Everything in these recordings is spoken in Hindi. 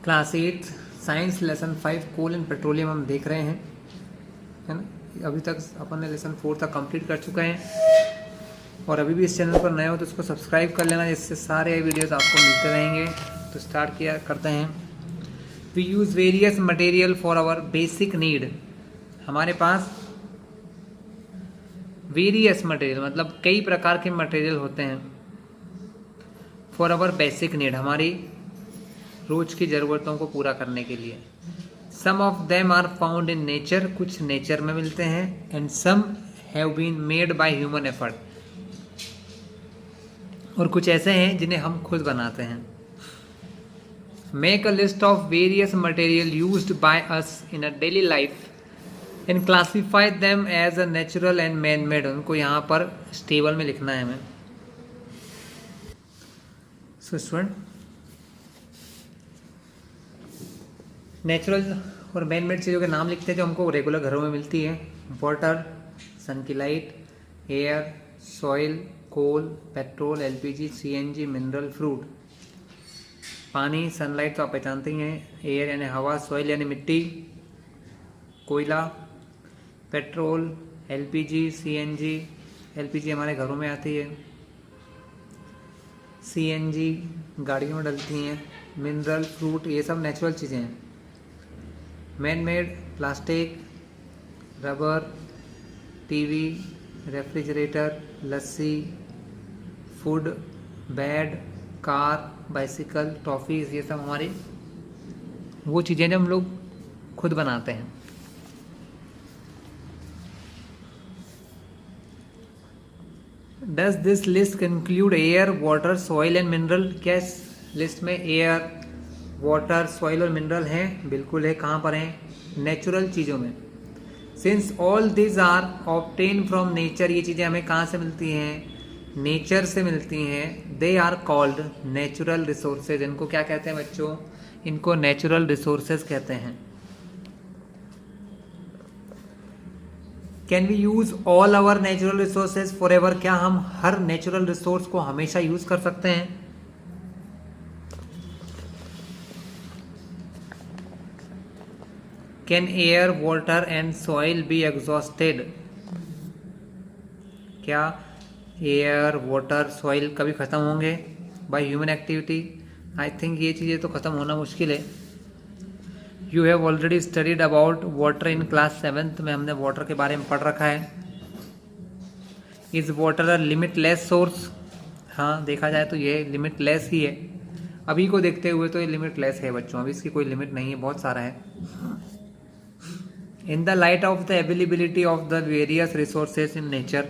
Class 8 science lesson 5 coal and petroleum हम देख रहे हैं, है ना। अभी तक अपन ने लेसन 4 तक कंप्लीट कर चुके हैं। और अभी भी इस चैनल पर नए हो तो उसको सब्सक्राइब कर लेना, जिससे सारे वीडियोस आपको मिलते रहेंगे। तो स्टार्ट करते हैं। We use various material for our basic need. हमारे पास वेरियस मटेरियल मतलब कई प्रकार के मटेरियल होते हैं। फॉर आवर बेसिक नीड, हमारी रोज की ज़रूरतों को पूरा करने के लिए। Some of them are found in nature, कुछ नेचर में मिलते हैं। And some have been made by human effort, और कुछ ऐसे हैं जिन्हें हम खुद बनाते हैं। Make a list of various material used by us in a daily life and classify them as a natural and man made. उनको यहाँ पर टेबल में लिखना है हमें। सो स्टूडेंट, नेचुरल और मैन मेड चीज़ों के नाम लिखते हैं जो हमको रेगुलर घरों में मिलती है। वाटर, सन की light, air, soil, coal, petrol, LPG, CNG, mineral, fruit. पानी, सनलाइट तो आप पहचानते ही हैं। एयर यानी हवा, सॉइल यानी मिट्टी, कोयला, पेट्रोल, एलपीजी, सीएनजी। एलपीजी हमारे घरों में आती है। सीएनजी गाड़ियों में डलती हैं। मिनरल, फ्रूट, ये सब नेचुरल चीज़ें हैं। Man made, plastic, rubber, TV, refrigerator, lassi, food, bed, car, bicycle, toffees, ये सब हमारी वो चीज़ें जो हम लोग खुद बनाते हैं। Does this list include air, water, soil and mineral? क्या इस लिस्ट में एयर, वाटर, सॉइल और मिनरल हैं? बिल्कुल है। कहाँ पर हैं? नेचुरल चीज़ों में। Since all this are obtain from nature, ये चीज़ें हमें कहाँ से मिलती हैं? नेचर से मिलती हैं। They are called natural resources. इनको क्या कहते हैं बच्चों? इनको नेचुरल रिसोर्सेज कहते हैं। Can we use all our natural resources forever? क्या हम हर नेचुरल रिसोर्स को हमेशा यूज कर सकते हैं? Can air, water and soil be exhausted? क्या एयर, वाटर, सॉइल कभी ख़त्म होंगे by human activity? I think ये चीज़ें तो ख़त्म होना मुश्किल है। You have already studied about water in class 7th में। हमने वाटर के बारे में पढ़ रखा है। Is water a limitless source? हाँ, देखा जाए तो ये लिमिटलेस ही है। अभी को देखते हुए तो ये लिमिटलेस है बच्चों, अभी इसकी कोई लिमिट नहीं है, बहुत सारा है। In the light of the availability of the various resources in nature,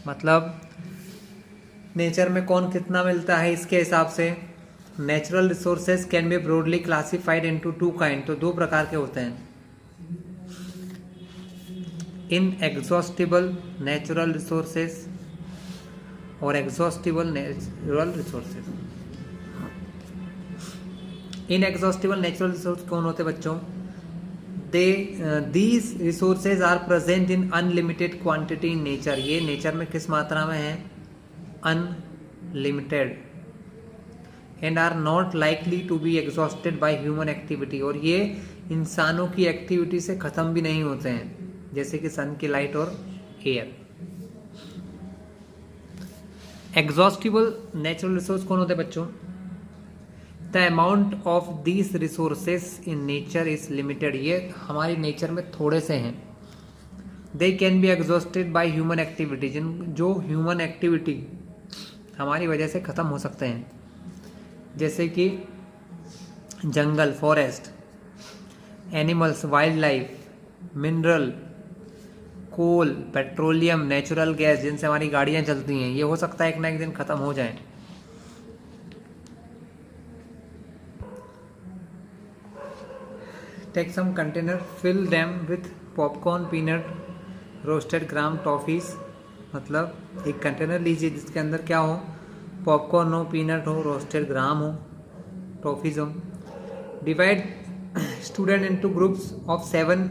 मतलब नेचर में कौन कितना मिलता है इसके हिसाब से। Natural resources can be broadly classified into 2 kind, तो 2 प्रकार के होते हैं। इन एग्जॉस्टिबल नेचुरल रिसोर्सेज और exhaustible natural resources. Inexhaustible natural resource कौन होते बच्चों? These resources are present in unlimited quantity in nature. ये नेचर में किस मात्रा में है? Unlimited. And are not likely to be exhausted by human activity, और ये इंसानों की एक्टिविटी से ख़त्म भी नहीं होते हैं, जैसे कि सन की लाइट और एयर। एग्जॉस्टिबल नेचुरल रिसोर्स कौन होते हैं बच्चों? The amount of these resources in nature is limited. ये हमारी नेचर में थोड़े से हैं। They can be exhausted by human activity, जो ह्यूमन एक्टिविटी हमारी वजह से ख़त्म हो सकते हैं, जैसे कि जंगल, forest, animals, wild life, mineral, coal, petroleum, natural gas, जिनसे हमारी गाड़ियाँ चलती हैं। ये हो सकता है एक ना एक दिन ख़त्म हो जाए। Take some container, fill them with popcorn, peanut, roasted gram, toffees. मतलब एक कंटेनर लीजिए जिसके अंदर क्या हो? पॉपकॉर्न हो, पीनट हो, रोस्टेड ग्राम हो, टॉफ़ीज़ हो। Divide student into groups of 7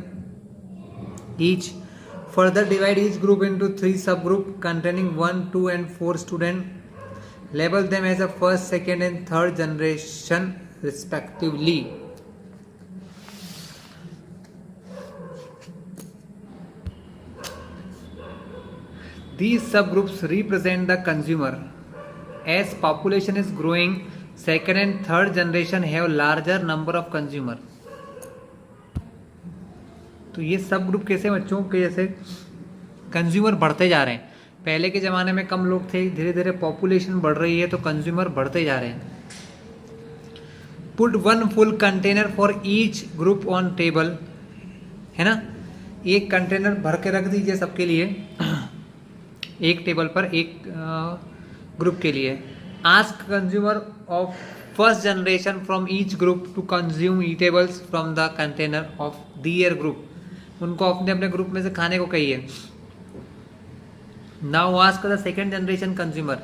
each. Further divide each group into 3 सब group containing 1, 2 and 4 student. Label them as a first, second and third generation respectively. These subgroups represent the consumer. As population is growing, second and third generation have larger number of consumer. तो ये सब ग्रुप कैसे बच्चों के, जैसे कंज्यूमर बढ़ते जा रहे हैं, पहले के ज़माने में कम लोग थे, धीरे धीरे पॉपुलेशन बढ़ रही है तो कंज्यूमर बढ़ते जा रहे हैं. Put one full container for each group on table, है ना, एक कंटेनर भर के रख दीजिए सबके लिए, एक टेबल पर एक ग्रुप के लिए. Ask consumer of first generation from each group to consume eatables from the container of their group. उनको अपने अपने ग्रुप में से खाने को कहिए. Now ask the second generation consumer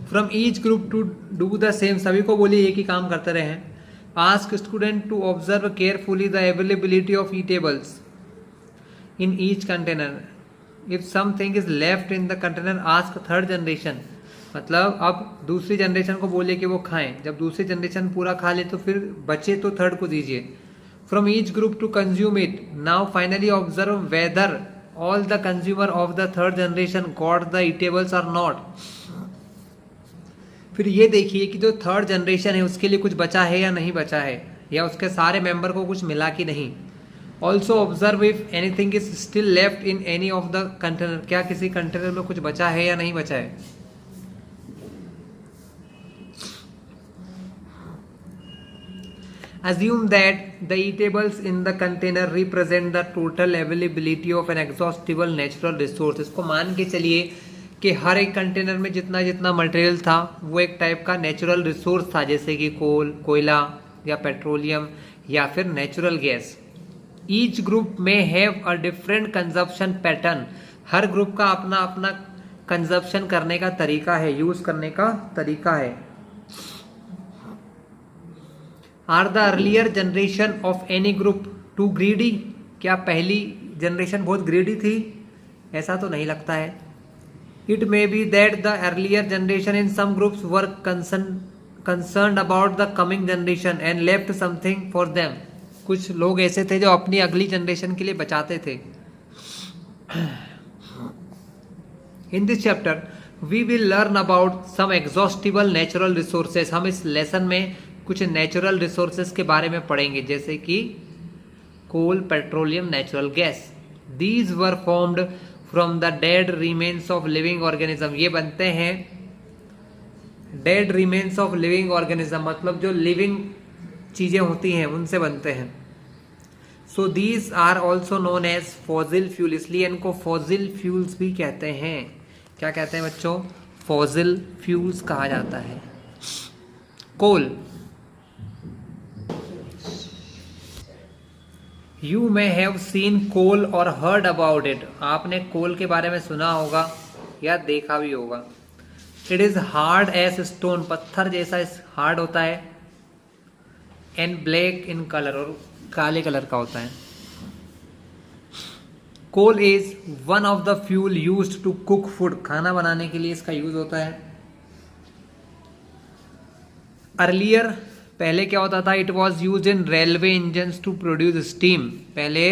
from each group to do the same. सभी को बोलिए एक ही काम करते रहे. Ask student to observe carefully the availability of eatables in each container. If something is left in the container ask third generation. मतलब अब दूसरी जनरेशन को बोलिए कि वो खाएं, जब दूसरी जनरेशन पूरा खा ले तो फिर बचे तो थर्ड को दीजिए. From each group to consume it. Now finally observe whether all the consumer of the third generation got the eatables or not. फिर ये देखिए कि जो थर्ड जनरेशन है उसके लिए कुछ बचा है या नहीं बचा है, या उसके सारे मेंबर को कुछ मिला कि नहीं. Also observe if anything is still left in any of the container. क्या किसी कंटेनर में कुछ बचा है या नहीं बचा है. Assume that the eatables in the container represent the total availability of an exhaustible natural resource. इसको मान के चलिए कि हर एक कंटेनर में जितना जितना मटेरियल था वो एक टाइप का नेचुरल रिसोर्स था, जैसे कि कोल, कोयला या पेट्रोलियम या फिर नेचुरल गैस. ईच ग्रुप में have a different consumption pattern. Her group का अपना अपना कंजप्शन करने का तरीका है, यूज करने का तरीका है. Are the earlier generation of any group too greedy. क्या पहली जनरेशन बहुत ग्रीडी थी? ऐसा तो नहीं लगता है. It may be that the earlier generation in some groups were concerned about the coming generation and left something for them. कुछ लोग ऐसे थे जो अपनी अगली जनरेशन के लिए बचाते थे. In this chapter we will learn about some exhaustible natural resources. हम इस लेसन में कुछ नेचुरल रिसोर्सेज के बारे में पढ़ेंगे, जैसे कि coal, petroleum, natural gas. These were formed from the dead remains of living organism. ये बनते हैं dead remains of living organism, मतलब जो लिविंग चीजें होती हैं उनसे बनते हैं. So these are also known as fossil fuel. इसलिए इनको फॉसिल फ्यूल्स भी कहते हैं. क्या कहते हैं बच्चों? फॉसिल फ्यूल्स कहा जाता है. कोल. यू मे हैव सीन कोल और हर्ड अबाउट इट. आपने कोल के बारे में सुना होगा या देखा भी होगा. It is hard as stone. पत्थर जैसा हार्ड होता है. And black in colour. और काले कलर का होता है. Coal is one of the fuel used to cook food. खाना बनाने के लिए इसका यूज होता है. अर्लियर पहले क्या होता था? It was use in railway engine to produce steam. पहले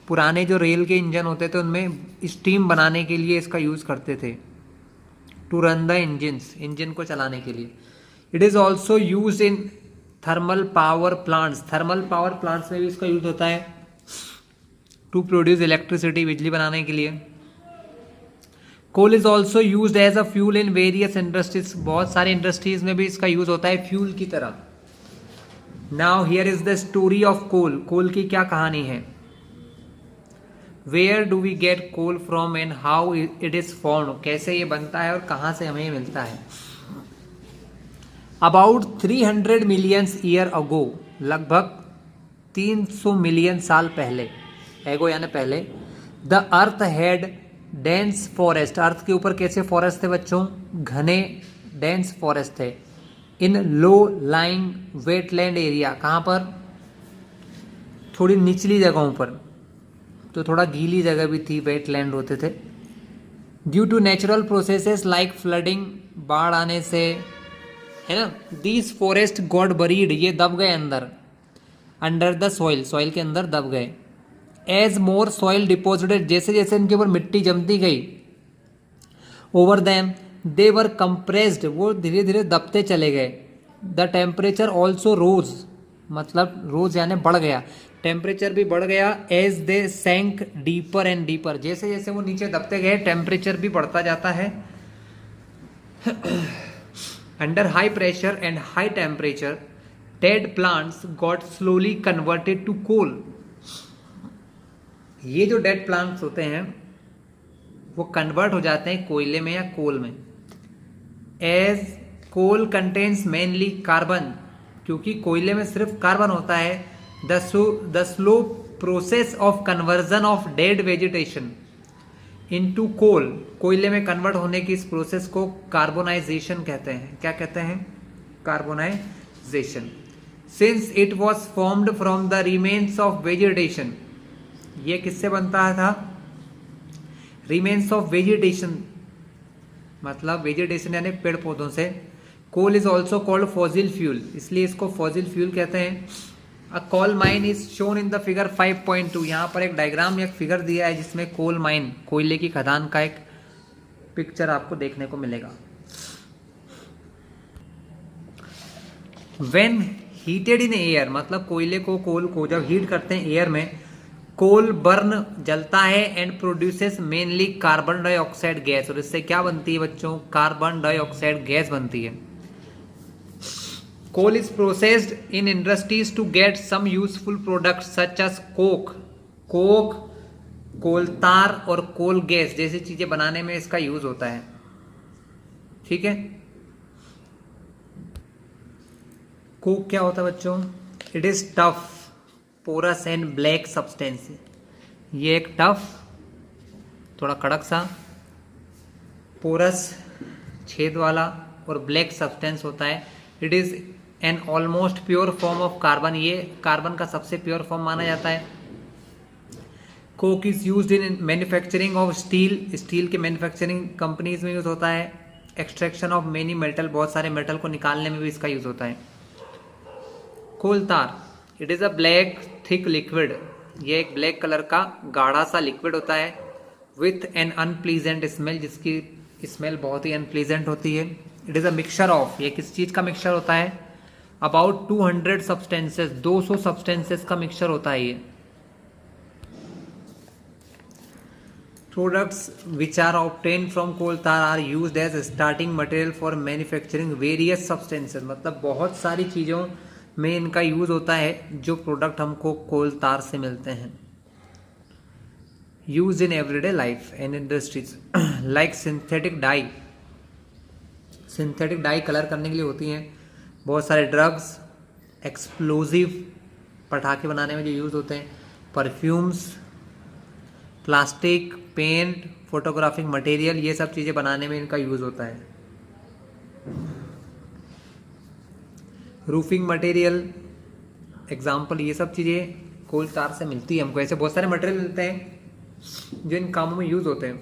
पुराने जो रेल के इंजन होते थे उनमें स्टीम बनाने के लिए इसका यूज करते थे. टू रन द इंजन को चलाने के लिए. It is also use in thermal power plants. Thermal power plants में भी इसका यूज होता है टू प्रोड्यूस इलेक्ट्रिसिटी, बिजली बनाने के लिए. Coal is also use as a fuel in various industries. बहुत सारे इंडस्ट्रीज में भी इसका यूज होता है फ्यूल की तरह. Now here is the story of coal. Coal की क्या कहानी है? Where do we get coal from and how it is formed. कैसे ये बनता है और कहाँ से हमें मिलता है? About 300 million year ago. लगभग 300 मिलियन साल पहले. एगो यानी पहले. The earth had dense forest. Earth के ऊपर कैसे फॉरेस्ट थे बच्चों? घने डेंस फॉरेस्ट थे. In low lying wetland area. कहाँ पर? थोड़ी निचली जगहों पर. तो थोड़ा गीली जगह भी थी, वेटलैंड होते थे. Due to natural processes like flooding. बाढ़ आने से है ना। दीज फॉरेस्ट गॉट बरीड, ये दब गए अंदर, अंडर द सॉइल, सॉइल के अंदर दब गए। एज मोर सॉइल डिपोजिटेड, जैसे जैसे इनके ऊपर मिट्टी जमती गई, over them they were compressed, वो धीरे धीरे दबते चले गए। द टेम्परेचर ऑल्सो रोज, मतलब रोज यानी बढ़ गया, टेम्परेचर भी बढ़ गया। As they sank deeper and deeper, जैसे जैसे वो नीचे दबते गए टेम्परेचर भी बढ़ता जाता है। Under high pressure and high temperature dead plants got slowly converted to coal, ये जो डेड प्लांट्स होते हैं वो कन्वर्ट हो जाते हैं कोयले में या कोल में। As coal contains mainly carbon, क्योंकि कोयले में सिर्फ कार्बन होता है। The slow process of conversion of dead vegetation into coal, कोयले में कन्वर्ट होने की इस प्रोसेस को कार्बोनाइजेशन कहते हैं। क्या कहते हैं? Carbonisation. Since it was formed from the remains of vegetation, ये किससे बनता था? रिमेन्स ऑफ वेजिटेशन, मतलब वेजिटेशन यानी पेड़ पौधों से। Coal is also called fossil fuel, इसलिए इसको फॉसिल फ्यूल कहते हैं। A coal mine is shown in the figure 5.2, यहाँ पर एक डायग्राम या फिगर दिया है जिसमें कोल माइन, कोयले की खदान का एक पिक्चर आपको देखने को मिलेगा। व्हेन हीटेड इन एयर, मतलब कोयले को, कोल को जब हीट करते हैं एयर में, कोल बर्न जलता है and produces mainly carbon dioxide gas, और इससे क्या बनती है बच्चों? कार्बन डाइऑक्साइड गैस बनती है। Coal is processed in industries to get some useful products such as coke, coke, coal tar और कोल गैस जैसी चीजें बनाने में इसका यूज होता है। ठीक है। कोक क्या होता है बच्चों? It is tough, porous and black substance, ये एक टफ, थोड़ा कड़क सा, पोरस छेद वाला और ब्लैक सब्सटेंस होता है। It is an almost pure form of carbon, ये कार्बन का सबसे प्योर फॉर्म माना जाता है। Coke is used in manufacturing of steel, steel के मैन्युफैक्चरिंग कंपनीज में यूज होता है। एक्सट्रैक्शन ऑफ मेनी मेटल, बहुत सारे मेटल को निकालने में भी इसका यूज होता है। Coal tar, it is a black thick liquid, ये एक ब्लैक कलर का गाढ़ा सा लिक्विड होता है। विथ एन अनप्लीजेंट स्मेल, जिसकी स्मेल बहुत ही अनप्लीजेंट होती है। It is a mixture of, ये किस चीज का मिक्सचर होता है? अबाउट 200 सब्सटेंसेस, 200 सब्सटेंसेस का मिक्सचर होता है ये। Products which are obtain from coal tar are used as starting material for manufacturing various substances, मतलब बहुत सारी चीज़ों में इनका यूज होता है जो प्रोडक्ट हमको कोल तार से मिलते हैं। Use in everyday life and industries like synthetic die, synthetic die colour करने के लिए होती हैं। बहुत सारे ड्रग्स, एक्सप्लोजिव, पटाखे बनाने में जो यूज होते हैं, perfumes, plastic, paint, photographic material, ये सब चीज़ें बनाने में इनका यूज होता है। रूफिंग मटेरियल एग्जाम्पल, ये सब चीज़ें कोल तार से मिलती है हमको। ऐसे बहुत सारे मटेरियल मिलते हैं जो इन कामों में यूज होते हैं।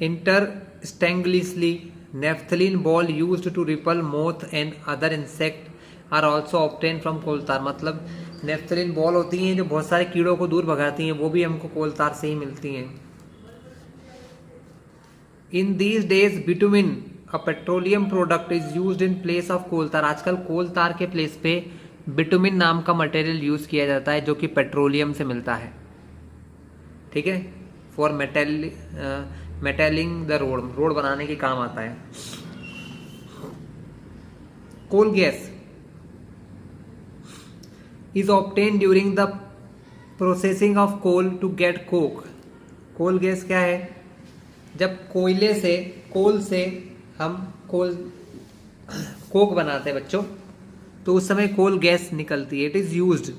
Interestingly naphthalene ball used to repel moth and other insect are also obtain from coal tar, मतलब नेफ्थलीन बॉल होती हैं जो बहुत सारे कीड़ों को दूर भगाती हैं, वो भी हमको कोल तार से ही मिलती हैं। In these days bitumen, a petroleum product, is used in place of coal tar, आजकल कोल तार के प्लेस पे बिटुमिन नाम का मटेरियल यूज किया जाता है जो कि पेट्रोलियम से मिलता है। ठीक है। For metalling the road, road बनाने के काम आता है। Coal gas is obtain during the processing of coal to get coke. Coal gas क्या है? जब कोयले से, कोल से हम कोक बनाते हैं बच्चों, तो उस समय कोल गैस निकलती है। It is used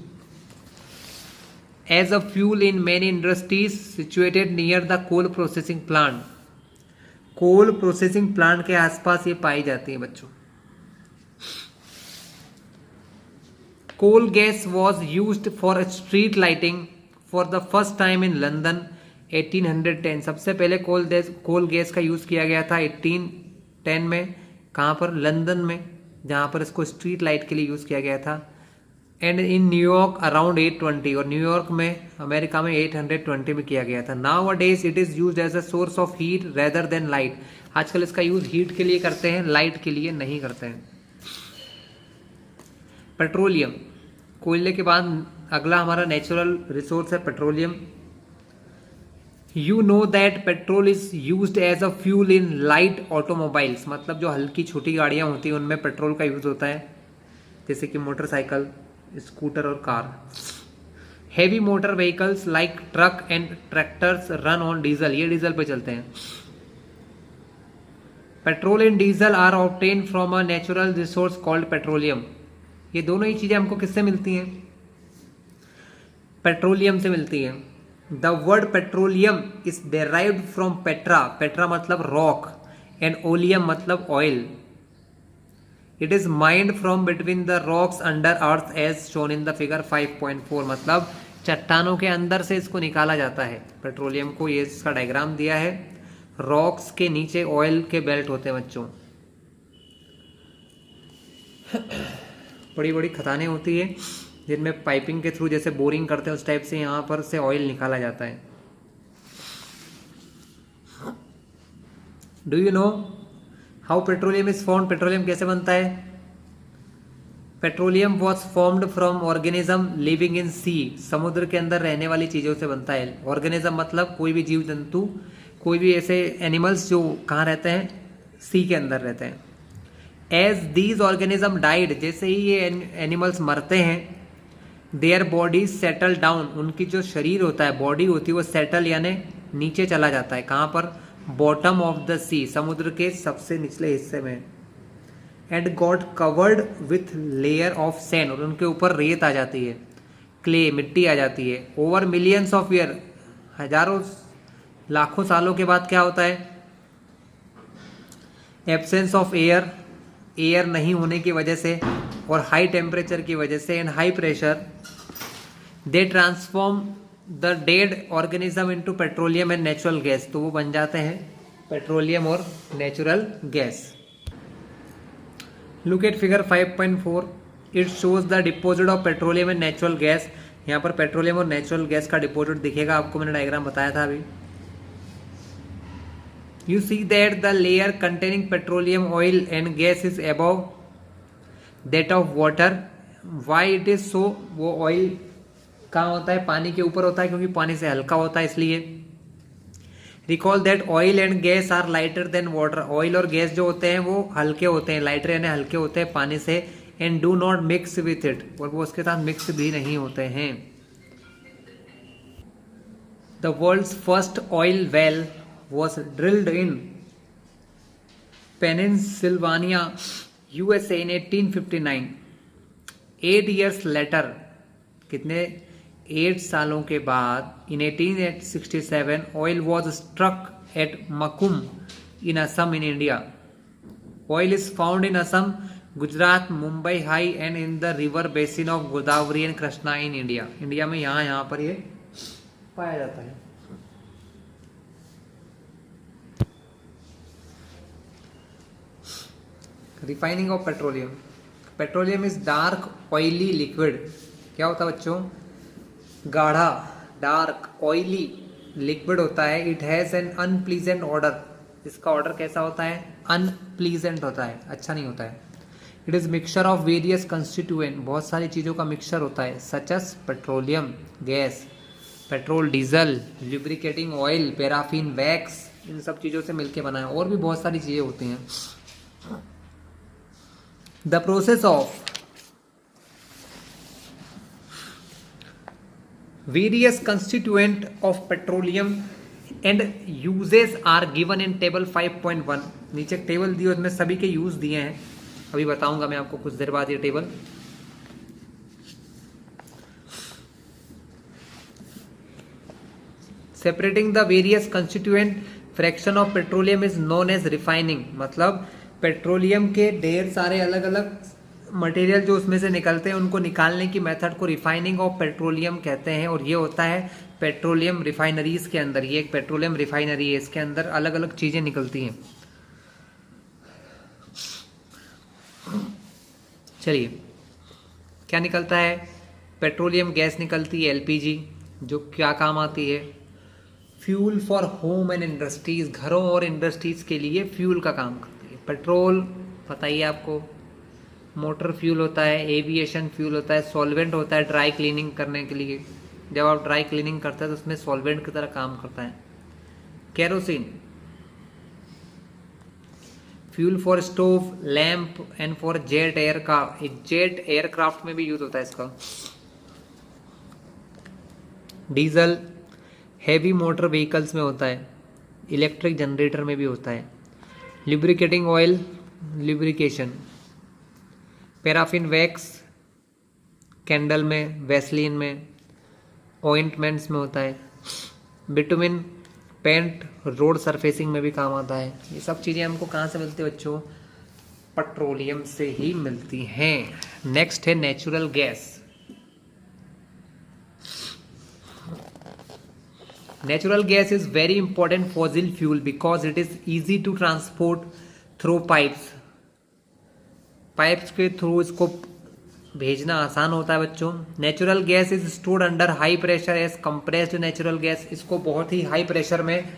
as a fuel in many industries situated near the coal processing plant, coal processing plant के आसपास ये पाई जाती है बच्चों। Coal gas was used for street lighting for the first time in London 1810 सबसे पहले कोल गैस का यूज़ किया गया था 1810 में। कहाँ पर? लंदन में, जहाँ पर इसको स्ट्रीट लाइट के लिए यूज़ किया गया था। एंड इन न्यूयॉर्क अराउंड 820, और न्यूयॉर्क में, अमेरिका में 820 में किया गया था। Nowadays it is use as a source of heat rather than light. आजकल इसका यूज़ हीट के लिए करते हैं, लाइट के लिए नहीं करते हैं। पेट्रोलियम, कोयले के बाद अगला हमारा नेचुरल रिसोर्स है petroleum. You know that petrol is used as a fuel in light automobiles, मतलब जो हल्की छोटी गाड़ियां होती हैं उनमें पेट्रोल का यूज होता है, जैसे कि मोटरसाइकिल, स्कूटर और car. Heavy motor vehicles like truck and tractors run on diesel, ये डीजल पे चलते हैं। Petrol and diesel are obtain from a natural resource called petroleum. ये दोनों ही चीजें हमको किससे मिलती हैं? पेट्रोलियम से मिलती हैं। The word petroleum is derived from petra, petra मतलब रॉक, एंड ओलियम मतलब oil. It is mined from between the rocks under earth as shown in the figure 5.4, मतलब चट्टानों के अंदर से इसको निकाला जाता है पेट्रोलियम को। ये इसका डायग्राम दिया है। रॉक्स के नीचे ऑयल के बेल्ट होते हैं बच्चों। बड़ी बड़ी खदानें होती है जिनमें पाइपिंग के थ्रू जैसे बोरिंग करते हैं उस टाइप से यहाँ पर से ऑयल निकाला जाता है। Do you know how petroleum is formed? Petroleum कैसे बनता है? Petroleum was formed from organism living in sea, समुद्र के अंदर रहने वाली चीजों से बनता है। ऑर्गेनिज्म मतलब कोई भी जीव जंतु, कोई भी ऐसे एनिमल्स जो कहाँ रहते हैं? सी के अंदर रहते हैं। एज दीज ऑर्गेनिज्म डाइड, जैसे ही ये एनिमल्स मरते हैं, देयर बॉडी सेटल डाउन, उनकी जो शरीर होता है, बॉडी होती है, वो सेटल यानी नीचे चला जाता है। कहाँ पर? बॉटम ऑफ द सी, समुद्र के सबसे निचले हिस्से में। And got covered with layer of sand, और उनके ऊपर रेत आ जाती है, क्ले, मिट्टी आ जाती है। ओवर मिलियंस ऑफ ईयर, हजारों लाखों सालों के बाद क्या होता है? एब्सेंस ऑफ एयर, एयर नहीं होने की वजह से और हाई टेम्परेचर की वजह से and high pressure, they transform the dead organism into petroleum and natural gas, तो वो बन जाते हैं पेट्रोलियम और natural gas. Look at figure 5.4, it shows the deposit of petroleum and natural gas. यहाँ पर पेट्रोलियम और नेचुरल गैस का डिपोजिट दिखेगा आपको, मैंने डायग्राम बताया था अभी। You see that the layer containing petroleum, oil and gas is above that of water. Why it is so? वो ऑयल कहाँ होता है? पानी के ऊपर होता है, क्योंकि पानी से हल्का होता है इसलिए। Recall that oil and gas are lighter than water. Oil और गैस जो होते हैं वो हल्के होते हैं, लाइटर यानी हल्के होते हैं पानी से। And do not mix with it, और वो उसके साथ मिक्स भी नहीं होते हैं। The world's first oil well was drilled in Pennsylvania, USA in 1859. 8 years later, कितने? 8 सालों के बाद, in 1867, oil was struck at Makum in Assam in India. Oil is found in Assam, Gujarat, Mumbai High and in the river basin of Godavari and Krishna in India. India में यहाँ पर ये पाया जाता है। Refining of petroleum. Petroleum is dark oily liquid. क्या होता है बच्चों? गाढ़ा, डार्क, ऑयली लिक्विड होता है। It has an unpleasant order. इसका ऑर्डर कैसा होता है? अनप्लीजेंट होता है, अच्छा नहीं होता है। It is mixture of various constituent, बहुत सारी चीज़ों का मिक्सचर होता है, such as petroleum gas, petrol, diesel, lubricating oil, paraffin, wax, इन सब चीज़ों से मिलकर बना है। और भी बहुत सारी चीज़ें होती हैं। The process of various constituent of petroleum and uses are given in table 5.1. नीचे टेबल दी, उसमें सभी के यूज दिए हैं, अभी बताऊंगा मैं आपको कुछ देर बाद ये table. Separating the various constituent fraction of petroleum is known as refining, मतलब पेट्रोलियम के ढेर सारे अलग अलग मटेरियल जो उसमें से निकलते हैं उनको निकालने की मेथड को रिफाइनिंग ऑफ पेट्रोलियम कहते हैं, और ये होता है पेट्रोलियम रिफाइनरीज के अंदर। ये एक पेट्रोलियम रिफाइनरी है, इसके अंदर अलग अलग चीज़ें निकलती हैं। चलिए, क्या निकलता है? पेट्रोलियम गैस निकलती है, एलपीजी, जो क्या काम आती है? Fuel for home and industries, घरों और इंडस्ट्रीज के लिए फ्यूल का काम करती है। पेट्रोल पता ही है आपको, मोटर फ्यूल होता है, एविएशन फ्यूल होता है, सॉल्वेंट होता है ड्राई क्लीनिंग करने के लिए। जब आप ड्राई क्लीनिंग करते हैं तो उसमें सॉल्वेंट की तरह काम करता है। Kerosene, fuel for stove, lamp and for jet air का, जेट एयरक्राफ्ट में भी यूज होता है इसका। डीजल हैवी मोटर व्हीकल्स में होता है, इलेक्ट्रिक जनरेटर में भी होता है। Lubricating oil, lubrication. Paraffin wax, candle में, वैसलीन में, ऑइंटमेंट्स में होता है। बिटुमिन पेंट, रोड सरफेसिंग में भी काम आता है। ये सब चीज़ें हमको कहाँ से मिलती है बच्चों? पेट्रोलियम से ही मिलती हैं। नेक्स्ट है natural gas. Natural gas is very important fossil fuel because it is easy to transport through pipes. Pipes के थ्रू इसको भेजना आसान होता है बच्चों। Natural gas is stored under high pressure as compressed natural gas. इसको बहुत ही हाई प्रेशर में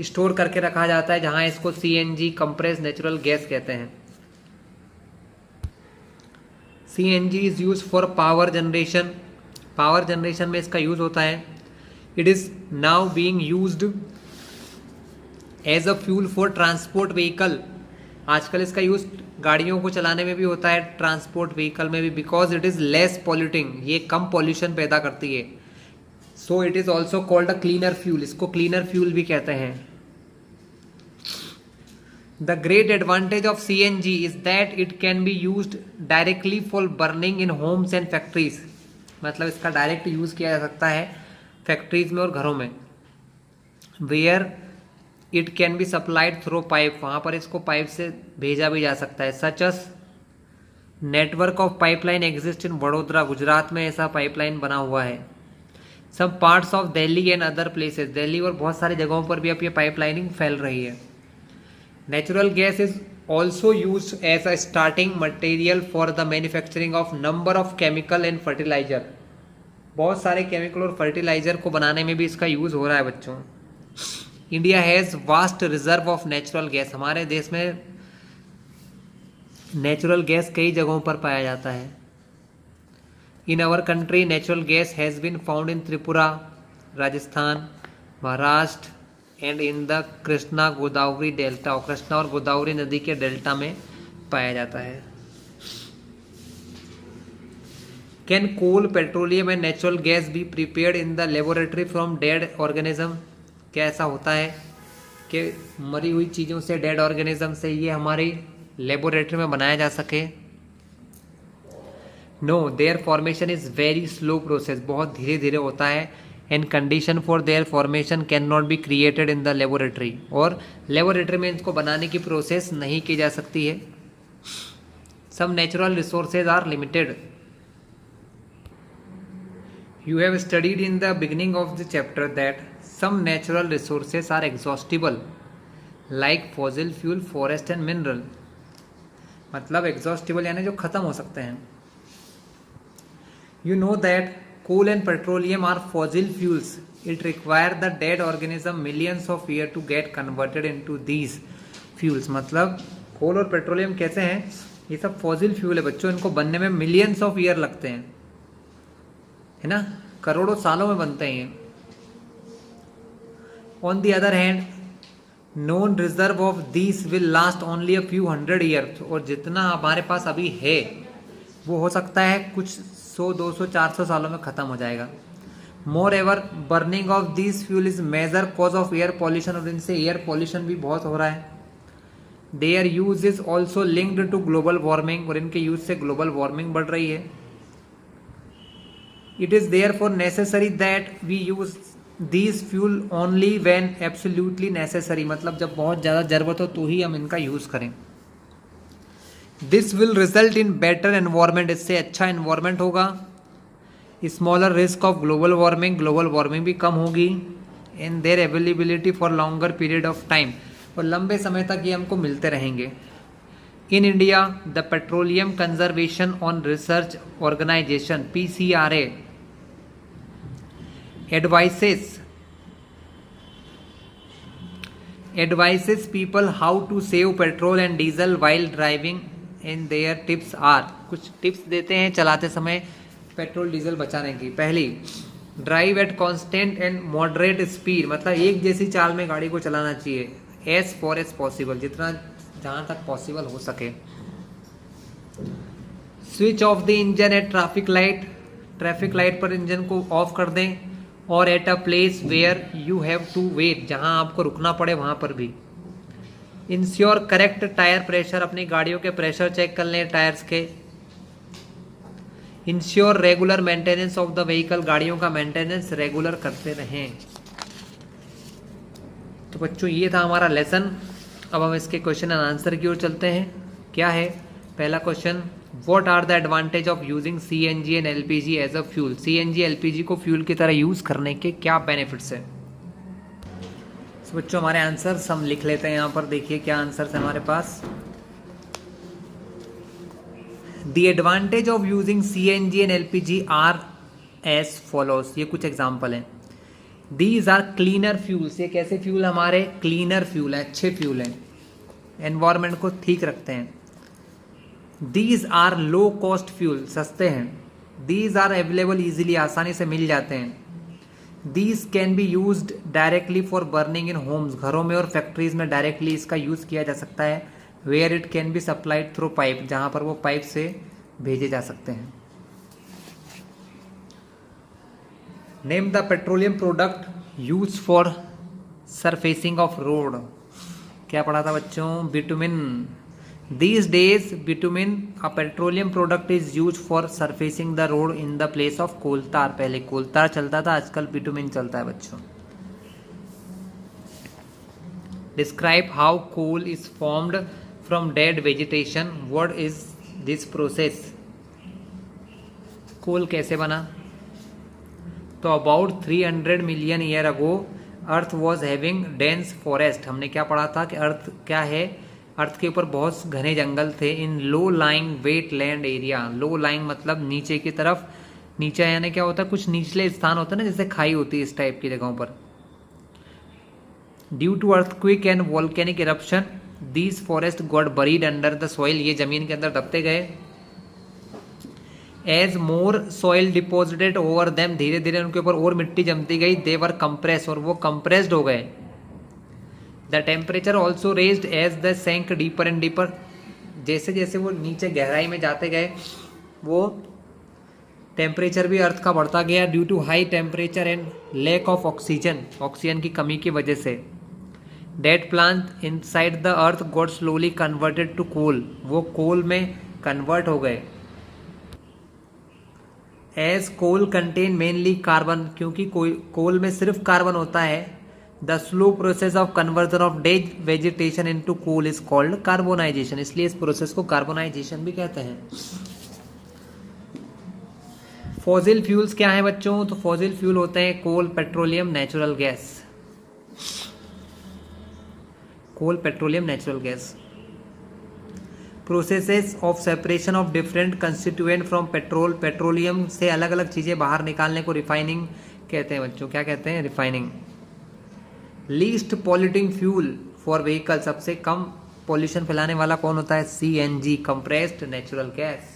स्टोर करके रखा जाता है, जहां इसको सीएनजी कंप्रेस्ड नेचुरल गैस कहते हैं। CNG is use for power generation. Power generation में इसका यूज होता है। It is now being used as a fuel for transport vehicle. आजकल इसका यूज गाड़ियों को चलाने में भी होता है, ट्रांसपोर्ट व्हीकल में भी, because it is less polluting. ये कम पॉल्यूशन पैदा करती है। So it is also called a cleaner fuel. इसको क्लीनर फ्यूल भी कहते हैं। The great advantage of CNG is that it can be used directly for burning in homes and factories. मतलब इसका डायरेक्ट यूज किया जा सकता है फैक्ट्रीज में और घरों में। Where it can be supplied through pipe, वहाँ पर इसको पाइप से भेजा भी जा सकता है। Such as network of pipeline exist in Vadodara, Gujarat में ऐसा पाइपलाइन बना हुआ है। सब parts of Delhi and other places, Delhi और बहुत सारी जगहों पर भी अब ये पाइपलाइनिंग फैल रही है। Natural gas is also use as a starting material for the manufacturing of number of chemical and fertiliser. बहुत सारे केमिकल और फर्टिलाइजर को बनाने में भी इसका यूज हो रहा है बच्चों। India has vast reserve of natural gas. हमारे देश में नेचुरल गैस कई जगहों पर पाया जाता है। In our country natural gas has been found in Tripura, Rajasthan, Maharashtra and in the Krishna Godavari delta. और कृष्णा और गोदावरी नदी के डेल्टा में पाया जाता है। Can coal, petroleum and natural gas be prepared in the laboratory from dead organism? क्या ऐसा होता है कि मरी हुई चीज़ों से, डेड ऑर्गेनिज्म से ये हमारी लेबोरेटरी में बनाया जा सके? No, their formation is very slow process, बहुत धीरे धीरे होता है। And condition for their formation can not be created in the laboratory, और लेबोरेटरी में इनको बनाने की प्रोसेस नहीं की जा सकती है। Some natural resources are limited. You have studied in the beginning of the chapter that some natural resources are exhaustible, like fossil fuel, forest and mineral. मतलब exhaustible यानी जो खत्म हो सकते हैं। You know that coal and petroleum are fossil fuels. It requires the dead organism millions of years to get converted into these fuels. मतलब कोल और पेट्रोलियम कैसे हैं? ये सब फॉसिल फ्यूल है बच्चों, इनको बनने में मिलियंस ऑफ ईयर लगते हैं, है ना, करोड़ों सालों में बनते हैं। On the other hand known reserve of these will last only a few hundred year. और जितना हमारे पास अभी है वो हो सकता है कुछ 100, 200, 400 सालों में ख़त्म हो जाएगा। Moreover burning of this fuel is major cause of air pollution, और इनसे एयर पॉल्यूशन भी बहुत हो रहा है। Their use is also linked to global warming, और इनके यूज से ग्लोबल वार्मिंग बढ़ रही है। It is therefore necessary that we use these fuel only when absolutely necessary, मतलब जब बहुत ज़्यादा ज़रूरत हो तो ही हम इनका यूज़ करें। This will result in better environment, इससे अच्छा एनवायरमेंट होगा। Smaller risk of global warming, global warming भी कम होगी। In their availability for longer period of time, और लंबे समय तक ये हमको मिलते रहेंगे। In India the petroleum conservation on research organisation PCRA advises people how to save petrol and diesel while driving in their tips are, कुछ टिप्स देते हैं चलाते समय पेट्रोल डीजल बचाने की। पहली, drive at constant and moderate speed, मतलब एक जैसी चाल में गाड़ी को चलाना चाहिए। एज फॉर एज पॉसिबल, जितना जहाँ तक पॉसिबल हो सके। Switch off the engine at traffic light, traffic light पर इंजन को ऑफ कर दें। और at a place where you have to wait, जहाँ आपको रुकना पड़े वहाँ पर भी। इंश्योर करेक्ट टायर प्रेशर, अपनी गाड़ियों के प्रेशर चेक कर लें टायर्स के। Ensure regular maintenance of the vehicle, गाड़ियों का मेंटेनेंस रेगुलर करते रहें। तो बच्चों ये था हमारा लेसन। अब हम इसके क्वेश्चन एंड आंसर की ओर चलते हैं। क्या है पहला question, what are the advantage of using CNG and LPG as a fuel, CNG LPG को फ्यूल की तरह यूज करने के क्या बेनिफिट्स है। तो बच्चों हमारे आंसर्स हम लिख लेते हैं यहाँ पर, देखिए क्या आंसर्स है हमारे पास। The advantage of using CNG and LPG are as follows, ये कुछ एग्जाम्पल हैं। दीज आर क्लीनर फ्यूल्स, ये कैसे फ्यूल हमारे क्लीनर फ्यूल है, अच्छे फ्यूल हैं, एनवायरनमेंट को ठीक रखते हैं। These are low cost fuel, सस्ते हैं। दीज आर अवेलेबल इजीली, आसानी से मिल जाते हैं। These can be used directly for burning in Holmes, घरों में और फैक्ट्रीज में डायरेक्टली इसका यूज किया जा सकता है। Where it can be supplied through pipe, जहां पर वो पाइप से भेजे जा सकते हैं। Name the petroleum product use for surfacing of road, क्या पढ़ा था बच्चों, bitumen. These days bitumen a petroleum product is used for surfacing the road in the place of coal tar, पहले कोल तार चलता था, आजकल बिटुमिन चलता है बच्चों। Describe how coal is formed from dead vegetation, what is this process, कोल कैसे बना। तो about 300 million year ago earth was having dense forest, हमने क्या पढ़ा था कि अर्थ क्या है, अर्थ के ऊपर बहुत घने जंगल थे। In low lying wet land area, low lying मतलब नीचे की तरफ, नीचे यानी क्या होता है, कुछ निचले स्थान होता है ना, जैसे खाई होती है, इस टाइप की जगहों पर। Due to earthquake and volcanic eruption these forest got buried under the soil, ये जमीन के अंदर दबते गए। As more soil deposited over them, धीरे धीरे उनके ऊपर और मिट्टी जमती गई। दे वर कंप्रेस, और वो कंप्रेस्ड हो गए। The temperature also raised as the sank deeper and deeper, जैसे जैसे वो नीचे गहराई में जाते गए वो टेम्परेचर भी अर्थ का बढ़ता गया। Due to high temperature and lack of oxygen, oxygen की कमी की वजह से। Dead plant inside the earth got slowly converted to coal, वो कोल में कन्वर्ट हो गए। As coal contain mainly carbon, क्योंकि कोल में सिर्फ कार्बन होता है। The slow process of conversion of dead vegetation into coal is called carbonisation, इसलिए इस प्रोसेस को कार्बोनाइजेशन भी कहते हैं। फॉसिल फ्यूल्स क्या है बच्चों, तो फॉसिल फ्यूल होते हैं coal, petroleum, natural gas. Coal, petroleum, natural gas. Processes of separation of different constituent from petrol, petroleum से अलग अलग चीजें बाहर निकालने को रिफाइनिंग कहते हैं बच्चों, क्या कहते हैं, refining. Least polluting fuel for vehicle, सबसे कम पॉल्यूशन फैलाने वाला कौन होता है, CNG, कंप्रेस्ड नेचुरल गैस।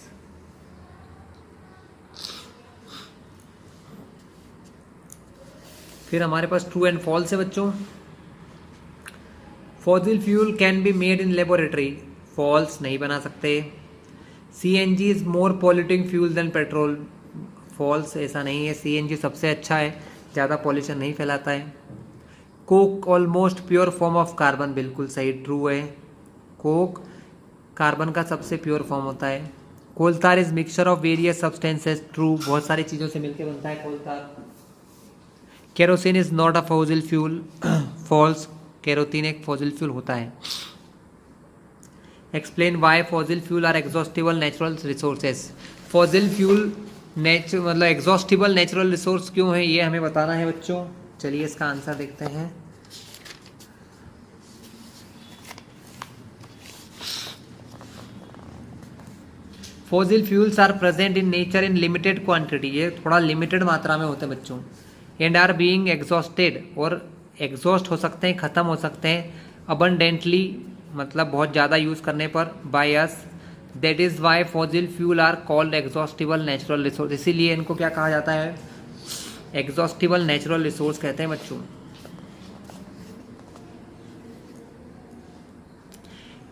फिर हमारे पास ट्रू एंड फॉल्स है बच्चों। Fossil fuel can be made in laboratory, false, नहीं बना सकते। CNG is more polluting fuel than petrol, false, ऐसा नहीं है, CNG सबसे अच्छा है, ज़्यादा पॉल्यूशन नहीं फैलाता है। Coke almost pure form of carbon, बिल्कुल सही, ट्रू है, कोक कार्बन का सबसे प्योर फॉर्म होता है। Coal tar is mixture of various substances, true, बहुत सारी चीज़ों से मिलकर बनता है coal tar. Kerosene is not a fossil fuel, false, kerosene एक फॉसिल फ्यूल होता है। Explain why fossil fuel are exhaustible natural resources. Fossil fuel मतलब एग्जॉस्टिबल नेचुरल रिसोर्स क्यों है, ये हमें बताना है बच्चों। चलिए इसका आंसर देखते हैं। Fossil fuels are present in nature in limited quantity, ये थोड़ा लिमिटेड मात्रा में होते हैं बच्चों। एंड आर बीइंग एग्जॉस्टेड, और एग्जॉस्ट हो सकते हैं, ख़त्म हो सकते हैं, अबंडेंटली मतलब बहुत ज़्यादा यूज़ करने पर, by us. That is why fossil fuel are called exhaustible natural resource, इसीलिए इनको क्या कहा जाता है, एग्जॉस्टिबल नेचुरल रिसोर्स कहते हैं बच्चों।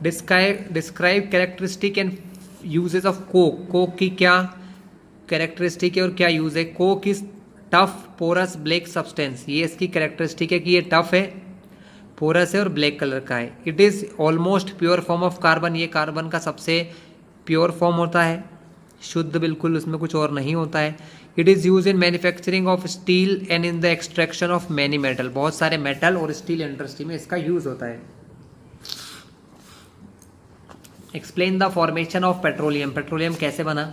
Describe characteristic and uses of coke. Coke की क्या कैरेक्टरिस्टिक है और क्या यूज है। Coke is tough porous black substance, ये इसकी कैरेक्टरिस्टिक है कि ये टफ है, पोरस है और ब्लैक कलर का है। It is almost pure form of carbon, ये कार्बन का सबसे प्योर फॉर्म होता है, शुद्ध बिल्कुल, उसमें कुछ और नहीं होता है। It is use in manufacturing of steel and in the extraction of many metal, बहुत सारे मेटल और स्टील इंडस्ट्री में इसका यूज होता है। Explain the formation of petroleum, petroleum कैसे बना।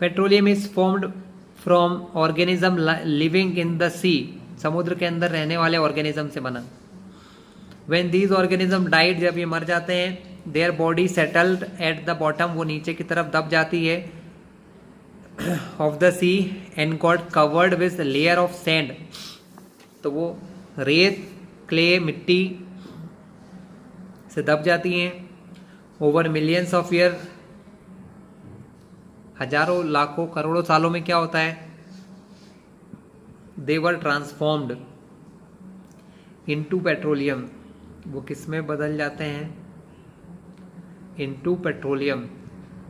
Petroleum is formed from organism living in the sea, समुद्र के अंदर रहने वाले ऑर्गेनिज्म से बना। व्हेन दीज ऑर्गेनिज्म डाइड, जब ये मर जाते हैं, their body settled at the bottom, वो नीचे की तरफ दब जाती है, of the sea and got covered with layer of sand, तो वो रेत, क्ले, मिट्टी से दब जाती हैं। ओवर मिलियंस ऑफ ईयर, हजारों लाखों करोड़ों सालों में क्या होता है, दे वर ट्रांसफॉर्म्ड इनटू पेट्रोलियम, वो किस में बदल जाते हैं, into petroleum,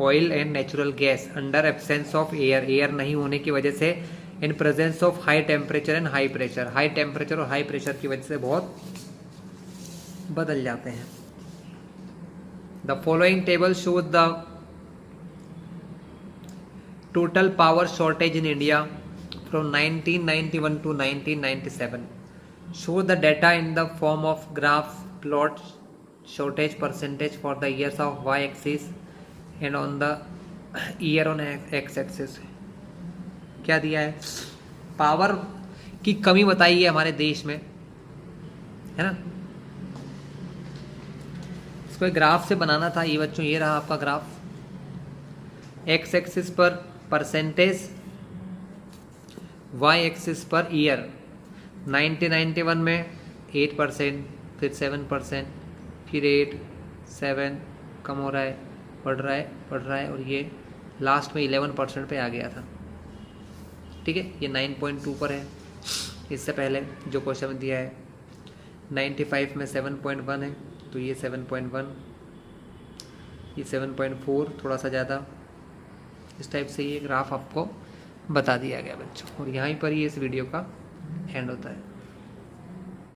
oil and natural gas, under absence of air, air नहीं होने की वजह से, in presence of high temperature and high pressure, high temperature और हाई प्रेशर की वजह से बहुत बदल जाते हैं। The following table shows the total power shortage in India from 1991 to 1997. Show the data in the form of graph, plot shortage percentage for the years of y-axis and on the year on x-axis. क्या दिया है, पावर की कमी बताई है हमारे देश में, है ना। इसको ग्राफ से बनाना था ये बच्चों, ये रहा आपका ग्राफ। एक्स एक्सिस पर परसेंटेज, वाई एक्सिस पर ईयर। 1991 में 8%, फिर 7%, फिर 8, 7, कम हो रहा है, बढ़ रहा है और ये लास्ट में 11% पे आ गया था। ठीक है, ये 9.2 पर है। इससे पहले जो क्वेश्चन दिया है 95 में 7.1 है, तो ये 7.1, ये 7.4, थोड़ा सा ज़्यादा। इस टाइप से ये ग्राफ आपको बता दिया गया बच्चों, और यहाँ पर ही इस वीडियो का एंड होता है।